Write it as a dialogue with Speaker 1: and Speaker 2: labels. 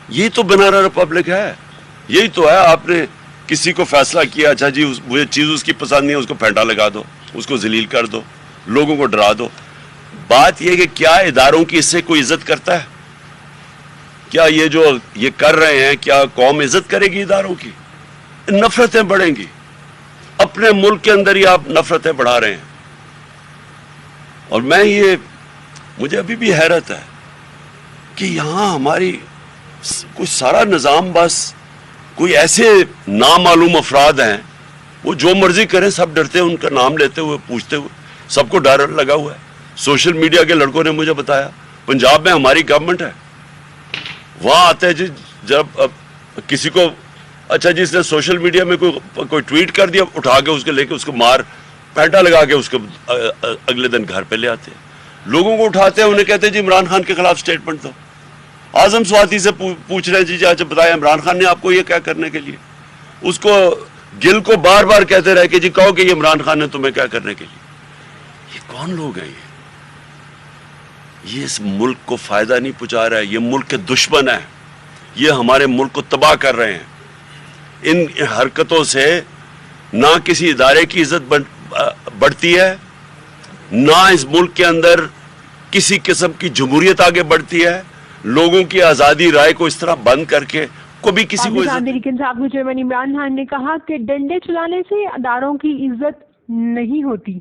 Speaker 1: یہی تو banana republic ہے، یہی تو ہے. آپ نے کسی کو فیصلہ کیا، اچھا جی وہ چیز اس کی پسند نہیں ہے، اس کو پھینٹا لگا دو، اس کو ذلیل کر دو، لوگوں کو ڈرا دو. بات یہ کہ کیا اداروں کی اس سے کوئی عزت کرتا ہے؟ کیا یہ جو یہ کر رہے ہیں، کیا قوم عزت کرے گی اداروں کی؟ نفرتیں بڑھیں گی. اپنے ملک کے اندر ہی آپ نفرتیں بڑھا رہے ہیں. اور مجھے ابھی بھی حیرت ہے کہ یہاں ہماری کوئی سارا نظام، بس کوئی ایسے نامعلوم افراد ہیں، وہ جو مرضی کریں، سب ڈرتے ہیں ان کا نام لیتے ہوئے، پوچھتے ہوئے. سب کو ڈر لگا ہوا ہے. سوشل میڈیا کے لڑکوں نے مجھے بتایا پنجاب میں ہماری گورنمنٹ ہے، وہاں آتے ہیں جی جب کسی کو، اچھا جی اس نے سوشل میڈیا میں کوئی ٹویٹ کر دیا، اٹھا کے اس کے لے کے اس کو مار پینٹا لگا کے اس کو اگلے دن گھر پہ لے آتے ہیں. لوگوں کو اٹھاتے ہیں، انہیں کہتے ہیں جی عمران خان کے خلاف سٹیٹمنٹ دو. اعظم سواتی سے پوچھ رہے ہیں جی اچھا بتائیں عمران خان نے آپ کو یہ کیا کرنے کے لیے؟ اس کو گل کو بار بار کہتے رہے کہ جی کہو کہ یہ عمران خان نے تمہیں کیا کرنے کے لیے. یہ کون لوگ ہیں؟ یہ اس ملک کو فائدہ نہیں پہنچا رہا ہے، یہ ملک کے دشمن ہیں، یہ ہمارے ملک کو تباہ کر رہے ہیں. ان حرکتوں سے نہ کسی ادارے کی عزت بڑھتی ہے، نہ اس ملک کے اندر کسی قسم کی جمہوریت آگے بڑھتی ہے. لوگوں کی آزادی رائے کو اس طرح بند کر کے کبھی کسی کو
Speaker 2: لیکن صاحب چیئرمین عمران خان نے کہا کہ ڈنڈے چلانے سے اداروں کی عزت نہیں ہوتی.